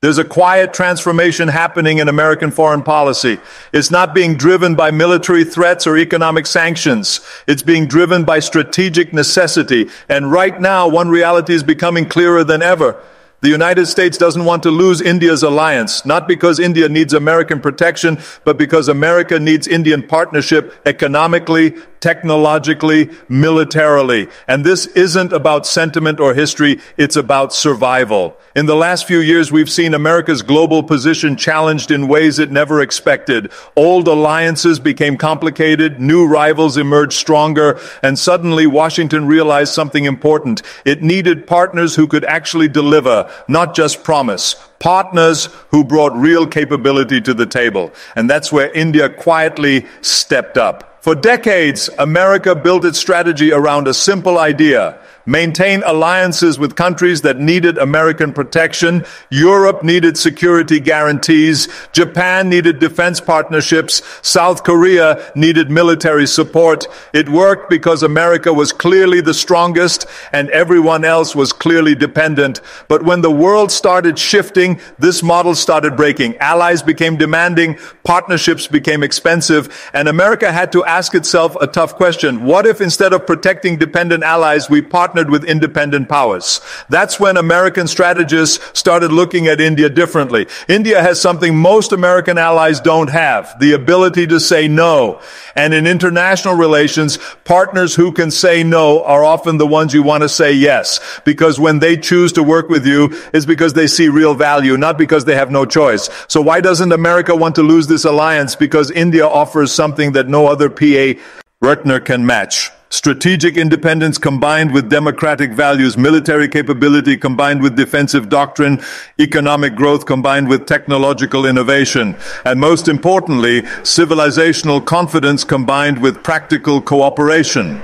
There's a quiet transformation happening in American foreign policy. It's not being driven by military threats or economic sanctions. It's being driven by strategic necessity. And right now, one reality is becoming clearer than ever. The United States doesn't want to lose India's alliance, not because India needs American protection, but because America needs Indian partnership economically, technologically, militarily. And this isn't about sentiment or history, it's about survival. In the last few years, we've seen America's global position challenged in ways it never expected. Old alliances became complicated, new rivals emerged stronger, and suddenly Washington realized something important. It needed partners who could actually deliver, not just promise. Partners who brought real capability to the table. And that's where India quietly stepped up. For decades, America built its strategy around a simple idea: maintain alliances with countries that needed American protection. Europe needed security guarantees. Japan needed defense partnerships. South Korea needed military support. It worked because America was clearly the strongest and everyone else was clearly dependent. But when the world started shifting, this model started breaking. Allies became demanding, partnerships became expensive, and America had to ask itself a tough question. What if instead of protecting dependent allies, we partnered with independent powers? That's when American strategists started looking at India differently. India has something most American allies don't have: the ability to say no. And in international relations, partners who can say no are often the ones you want to say yes, because when they choose to work with you, it's because they see real value, not because they have no choice. So why doesn't America want to lose this alliance? Because India offers something that no other PA Rutner can match. Strategic independence combined with democratic values, military capability combined with defensive doctrine, economic growth combined with technological innovation, and most importantly, civilizational confidence combined with practical cooperation.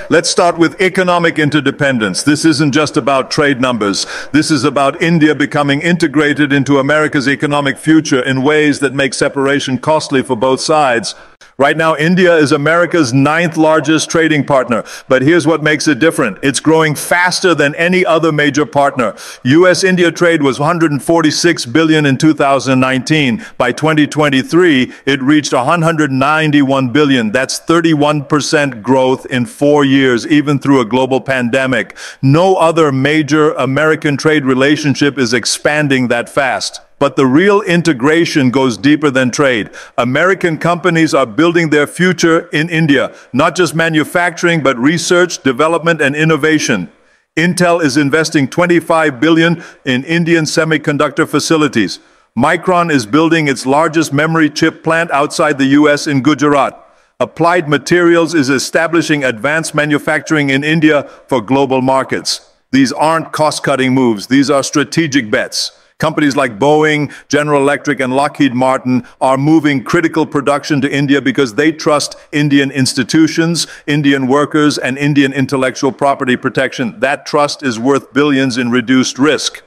Let's start with economic interdependence. This isn't just about trade numbers. This is about India becoming integrated into America's economic future in ways that make separation costly for both sides. Right now, India is America's 9th largest trading partner. But here's what makes it different. It's growing faster than any other major partner. U.S.-India trade was $146 billion in 2019. By 2023, it reached $191 billion. That's 31% growth in 4 years, even through a global pandemic. No other major American trade relationship is expanding that fast. But the real integration goes deeper than trade. American companies are building their future in India, not just manufacturing, but research, development, and innovation. Intel is investing $25 billion in Indian semiconductor facilities. Micron is building its largest memory chip plant outside the U.S. in Gujarat. Applied Materials is establishing advanced manufacturing in India for global markets. These aren't cost-cutting moves. These are strategic bets. Companies like Boeing, General Electric, and Lockheed Martin are moving critical production to India because they trust Indian institutions, Indian workers, and Indian intellectual property protection. That trust is worth billions in reduced risk.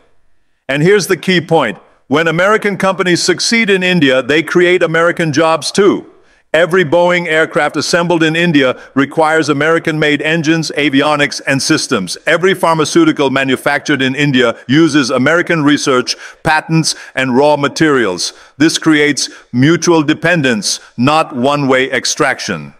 And here's the key point. When American companies succeed in India, they create American jobs too. Every Boeing aircraft assembled in India requires American-made engines, avionics, and systems. Every pharmaceutical manufactured in India uses American research, patents, and raw materials. This creates mutual dependence, not one-way extraction.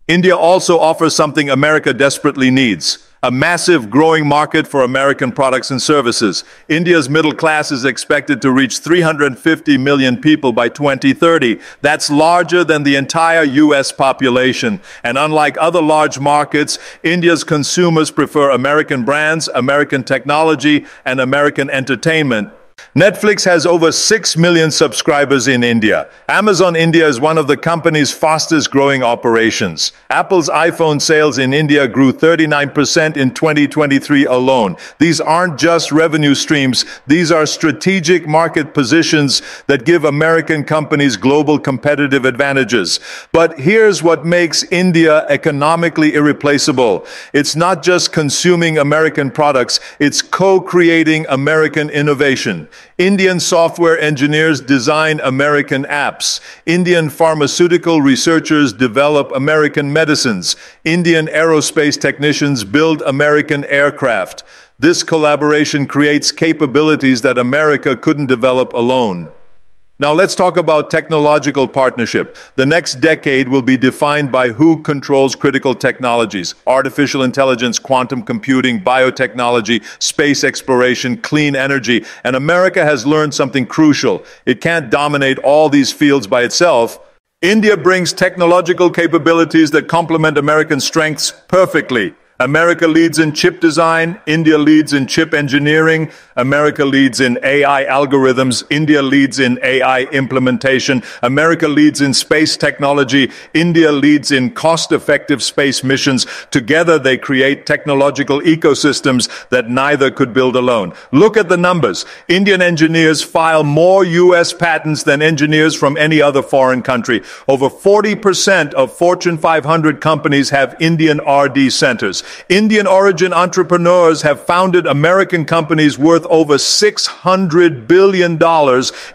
India also offers something America desperately needs: a massive growing market for American products and services. India's middle class is expected to reach 350 million people by 2030. That's larger than the entire U.S. population. And unlike other large markets, India's consumers prefer American brands, American technology, and American entertainment. Netflix has over 6 million subscribers in India. Amazon India is one of the company's fastest growing operations. Apple's iPhone sales in India grew 39% in 2023 alone. These aren't just revenue streams. These are strategic market positions that give American companies global competitive advantages. But here's what makes India economically irreplaceable. It's not just consuming American products, it's co-creating American innovation. Indian software engineers design American apps. Indian pharmaceutical researchers develop American medicines. Indian aerospace technicians build American aircraft. This collaboration creates capabilities that America couldn't develop alone. Now let's talk about technological partnership. The next decade will be defined by who controls critical technologies: artificial intelligence, quantum computing, biotechnology, space exploration, clean energy. And America has learned something crucial. It can't dominate all these fields by itself. India brings technological capabilities that complement American strengths perfectly. America leads in chip design, India leads in chip engineering, America leads in AI algorithms, India leads in AI implementation, America leads in space technology, India leads in cost-effective space missions. Together they create technological ecosystems that neither could build alone. Look at the numbers. Indian engineers file more US patents than engineers from any other foreign country. Over 40% of Fortune 500 companies have Indian R&D centers. Indian origin entrepreneurs have founded American companies worth over $600 billion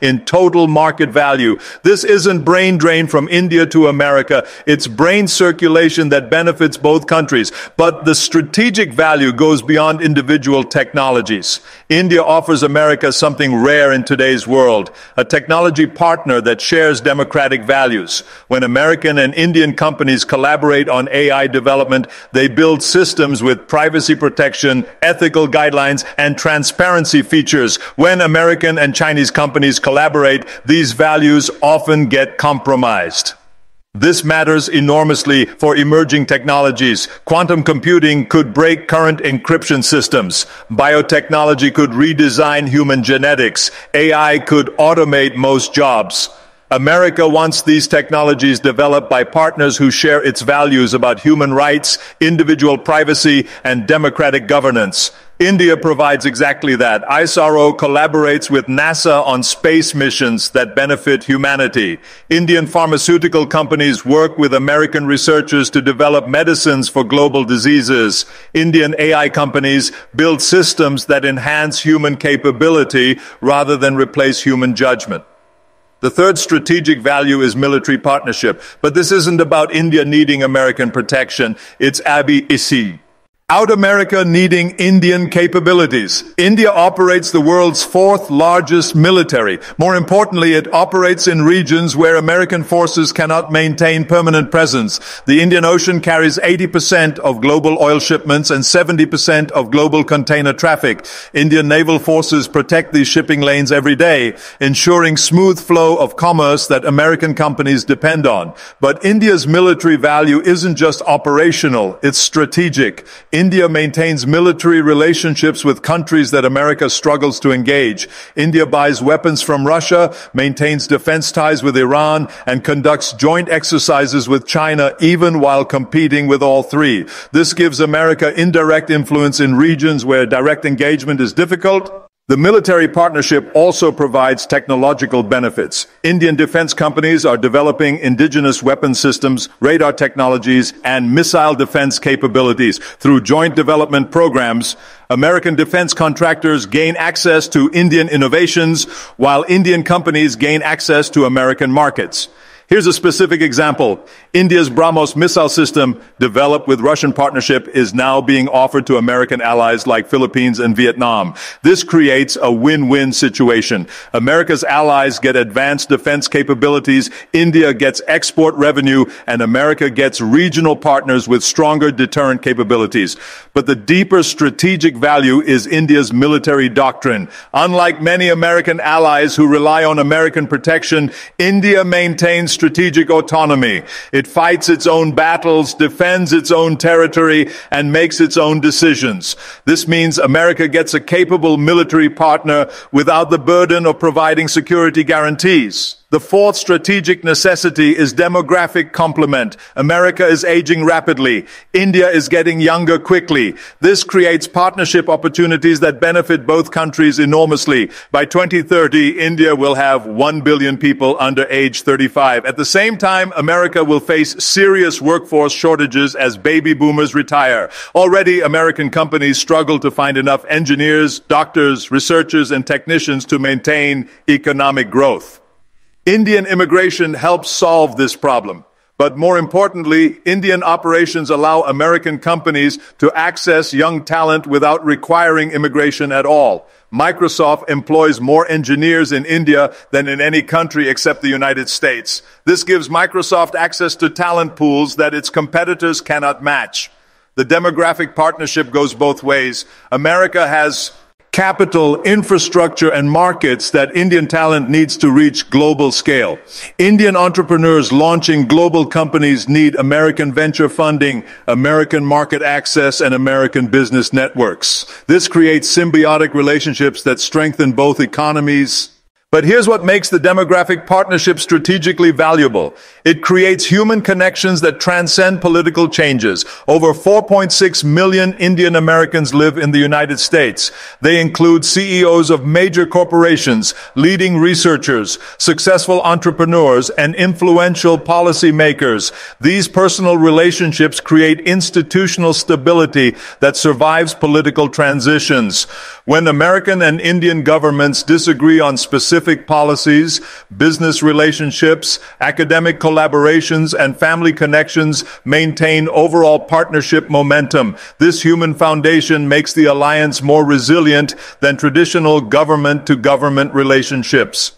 in total market value. This isn't brain drain from India to America. It's brain circulation that benefits both countries. But the strategic value goes beyond individual technologies. India offers America something rare in today's world: a technology partner that shares democratic values. When American and Indian companies collaborate on AI development, they build systems with privacy protection, ethical guidelines, and transparency features. When American and Chinese companies collaborate, these values often get compromised. This matters enormously for emerging technologies. Quantum computing could break current encryption systems. Biotechnology could redesign human genetics. AI could automate most jobs. America wants these technologies developed by partners who share its values about human rights, individual privacy, and democratic governance. India provides exactly that. ISRO collaborates with NASA on space missions that benefit humanity. Indian pharmaceutical companies work with American researchers to develop medicines for global diseases. Indian AI companies build systems that enhance human capability rather than replace human judgment. The third strategic value is military partnership. But this isn't about India needing American protection. It's ABC. Out America needing Indian capabilities. India operates the world's fourth largest military. More importantly, it operates in regions where American forces cannot maintain permanent presence. The Indian Ocean carries 80% of global oil shipments and 70% of global container traffic. Indian naval forces protect these shipping lanes every day, ensuring smooth flow of commerce that American companies depend on. But India's military value isn't just operational, it's strategic. India maintains military relationships with countries that America struggles to engage. India buys weapons from Russia, maintains defense ties with Iran, and conducts joint exercises with China, even while competing with all three. This gives America indirect influence in regions where direct engagement is difficult. The military partnership also provides technological benefits. Indian defense companies are developing indigenous weapon systems, radar technologies, and missile defense capabilities. Through joint development programs, American defense contractors gain access to Indian innovations, while Indian companies gain access to American markets. Here's a specific example. India's BrahMos missile system, developed with Russian partnership, is now being offered to American allies like Philippines and Vietnam. This creates a win-win situation. America's allies get advanced defense capabilities, India gets export revenue, and America gets regional partners with stronger deterrent capabilities. But the deeper strategic value is India's military doctrine. Unlike many American allies who rely on American protection, India maintains strategic autonomy. It fights its own battles, defends its own territory, and makes its own decisions. This means America gets a capable military partner without the burden of providing security guarantees. The fourth strategic necessity is demographic complement. America is aging rapidly. India is getting younger quickly. This creates partnership opportunities that benefit both countries enormously. By 2030, India will have 1 billion people under age 35. At the same time, America will face serious workforce shortages as baby boomers retire. Already, American companies struggle to find enough engineers, doctors, researchers, and technicians to maintain economic growth. Indian immigration helps solve this problem. But more importantly, Indian operations allow American companies to access young talent without requiring immigration at all. Microsoft employs more engineers in India than in any country except the United States. This gives Microsoft access to talent pools that its competitors cannot match. The demographic partnership goes both ways. America has capital, infrastructure, and markets that Indian talent needs to reach global scale. Indian entrepreneurs launching global companies need American venture funding, American market access, and American business networks. This creates symbiotic relationships that strengthen both economies. But here's what makes the demographic partnership strategically valuable. It creates human connections that transcend political changes. Over 4.6 million Indian Americans live in the United States. They include CEOs of major corporations, leading researchers, successful entrepreneurs, and influential policymakers. These personal relationships create institutional stability that survives political transitions. When American and Indian governments disagree on specific policies, business relationships, academic collaborations, and family connections maintain overall partnership momentum. This human foundation makes the alliance more resilient than traditional government-to-government relationships.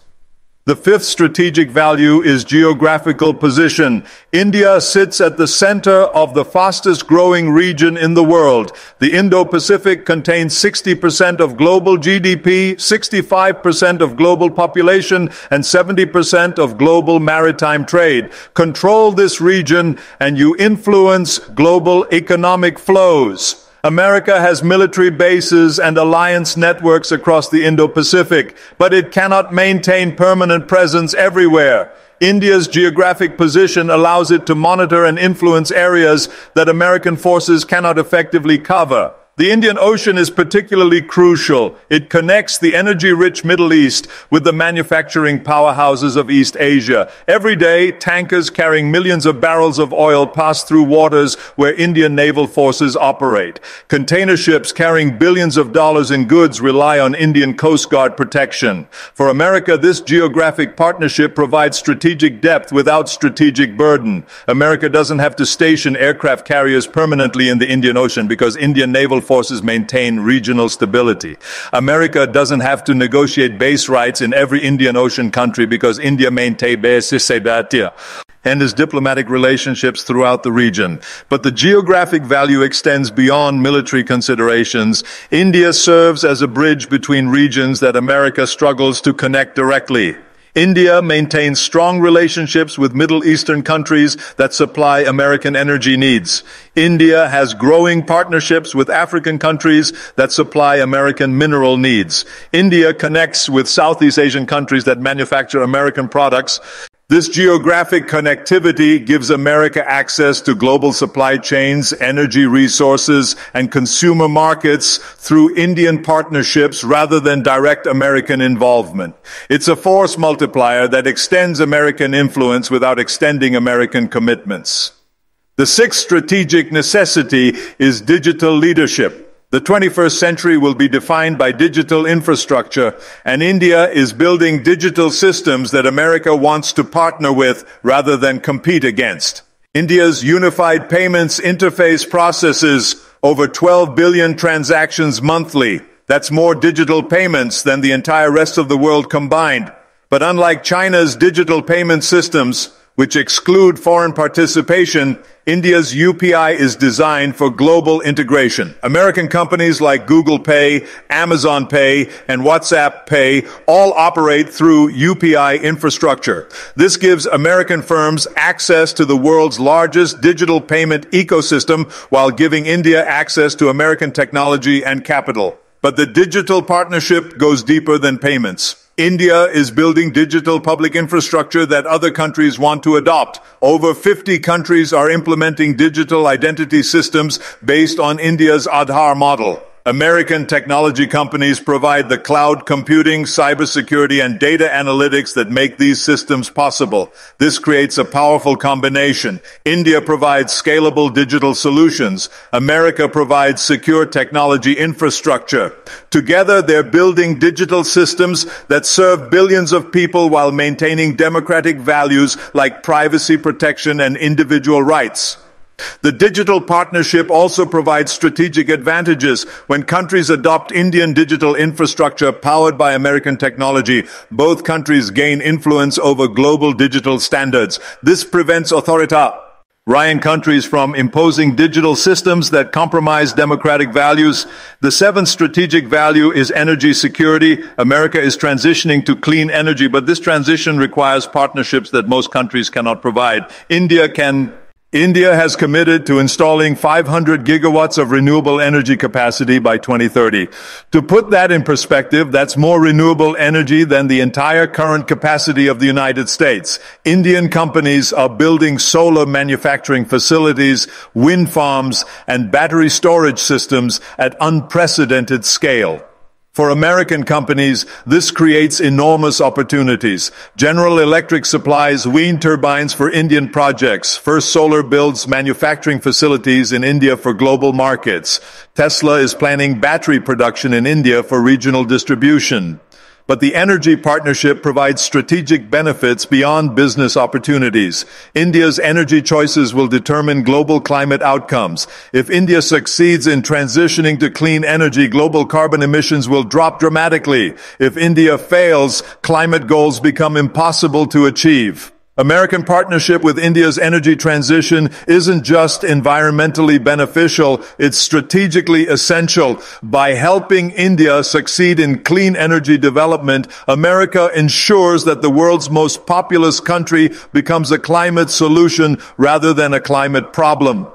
The fifth strategic value is geographical position. India sits at the center of the fastest growing region in the world. The Indo-Pacific contains 60% of global GDP, 65% of global population, and 70% of global maritime trade. Control this region and you influence global economic flows. America has military bases and alliance networks across the Indo-Pacific, but it cannot maintain permanent presence everywhere. India's geographic position allows it to monitor and influence areas that American forces cannot effectively cover. The Indian Ocean is particularly crucial. It connects the energy-rich Middle East with the manufacturing powerhouses of East Asia. Every day, tankers carrying millions of barrels of oil pass through waters where Indian naval forces operate. Container ships carrying billions of dollars in goods rely on Indian Coast Guard protection. For America, this geographic partnership provides strategic depth without strategic burden. America doesn't have to station aircraft carriers permanently in the Indian Ocean because Indian naval forces maintain regional stability. America doesn't have to negotiate base rights in every Indian Ocean country because India maintains bases and its diplomatic relationships throughout the region. But the geographic value extends beyond military considerations. India serves as a bridge between regions that America struggles to connect directly. India maintains strong relationships with Middle Eastern countries that supply American energy needs. India has growing partnerships with African countries that supply American mineral needs. India connects with Southeast Asian countries that manufacture American products. This geographic connectivity gives America access to global supply chains, energy resources, and consumer markets through Indian partnerships rather than direct American involvement. It's a force multiplier that extends American influence without extending American commitments. The sixth strategic necessity is digital leadership. The 21st century will be defined by digital infrastructure, and India is building digital systems that America wants to partner with rather than compete against. India's unified payments interface processes over 12 billion transactions monthly. That's more digital payments than the entire rest of the world combined. But unlike China's digital payment systems, which exclude foreign participation, India's UPI is designed for global integration. American companies like Google Pay, Amazon Pay, and WhatsApp Pay all operate through UPI infrastructure. This gives American firms access to the world's largest digital payment ecosystem while giving India access to American technology and capital. But the digital partnership goes deeper than payments. India is building digital public infrastructure that other countries want to adopt. Over 50 countries are implementing digital identity systems based on India's Aadhaar model. American technology companies provide the cloud computing, cybersecurity, and data analytics that make these systems possible. This creates a powerful combination. India provides scalable digital solutions. America provides secure technology infrastructure. Together, they're building digital systems that serve billions of people while maintaining democratic values like privacy protection and individual rights. The digital partnership also provides strategic advantages. When countries adopt Indian digital infrastructure powered by American technology, both countries gain influence over global digital standards. This prevents authoritarian countries from imposing digital systems that compromise democratic values. The seventh strategic value is energy security. America is transitioning to clean energy, but this transition requires partnerships that most countries cannot provide. India has committed to installing 500 gigawatts of renewable energy capacity by 2030. To put that in perspective, that's more renewable energy than the entire current capacity of the United States. Indian companies are building solar manufacturing facilities, wind farms, and battery storage systems at unprecedented scale. For American companies, this creates enormous opportunities. General Electric supplies wind turbines for Indian projects. First Solar builds manufacturing facilities in India for global markets. Tesla is planning battery production in India for regional distribution. But the energy partnership provides strategic benefits beyond business opportunities. India's energy choices will determine global climate outcomes. If India succeeds in transitioning to clean energy, global carbon emissions will drop dramatically. If India fails, climate goals become impossible to achieve. American partnership with India's energy transition isn't just environmentally beneficial, it's strategically essential. By helping India succeed in clean energy development, America ensures that the world's most populous country becomes a climate solution rather than a climate problem.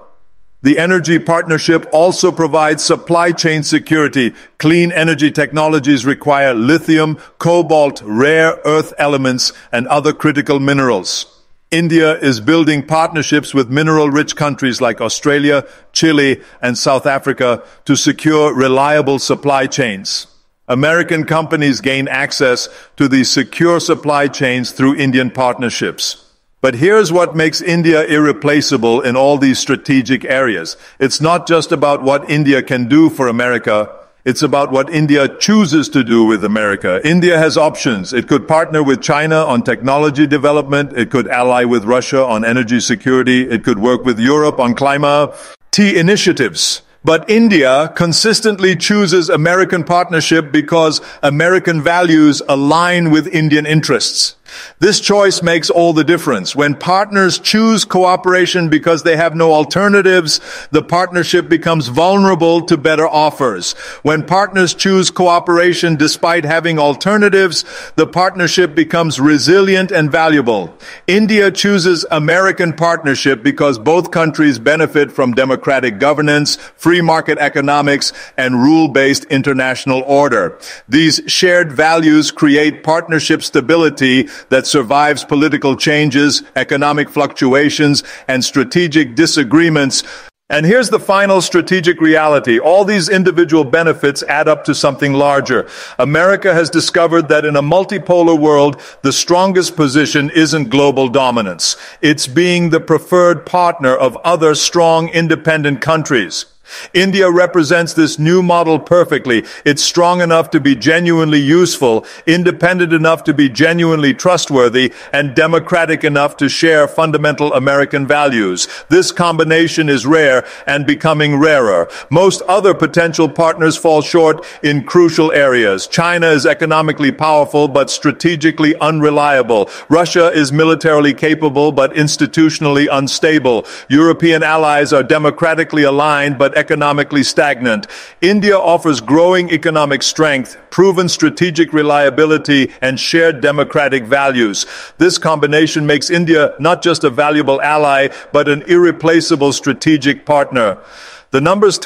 The energy partnership also provides supply chain security. Clean energy technologies require lithium, cobalt, rare earth elements, and other critical minerals. India is building partnerships with mineral-rich countries like Australia, Chile, and South Africa to secure reliable supply chains. American companies gain access to these secure supply chains through Indian partnerships. But here's what makes India irreplaceable in all these strategic areas. It's not just about what India can do for America. It's about what India chooses to do with America. India has options. It could partner with China on technology development. It could ally with Russia on energy security. It could work with Europe on climate initiatives. But India consistently chooses American partnership because American values align with Indian interests. This choice makes all the difference. When partners choose cooperation because they have no alternatives, the partnership becomes vulnerable to better offers. When partners choose cooperation despite having alternatives, the partnership becomes resilient and valuable. India chooses American partnership because both countries benefit from democratic governance, free market economics, and rule-based international order. These shared values create partnership stability that survives political changes, economic fluctuations, and strategic disagreements. And here's the final strategic reality. All these individual benefits add up to something larger. America has discovered that in a multipolar world, the strongest position isn't global dominance. It's being the preferred partner of other strong, independent countries. India represents this new model perfectly. It's strong enough to be genuinely useful, independent enough to be genuinely trustworthy, and democratic enough to share fundamental American values. This combination is rare and becoming rarer. Most other potential partners fall short in crucial areas. China is economically powerful but strategically unreliable. Russia is militarily capable but institutionally unstable. European allies are democratically aligned but economically stagnant. India offers growing economic strength, proven strategic reliability, and shared democratic values. This combination makes India not just a valuable ally, but an irreplaceable strategic partner. The numbers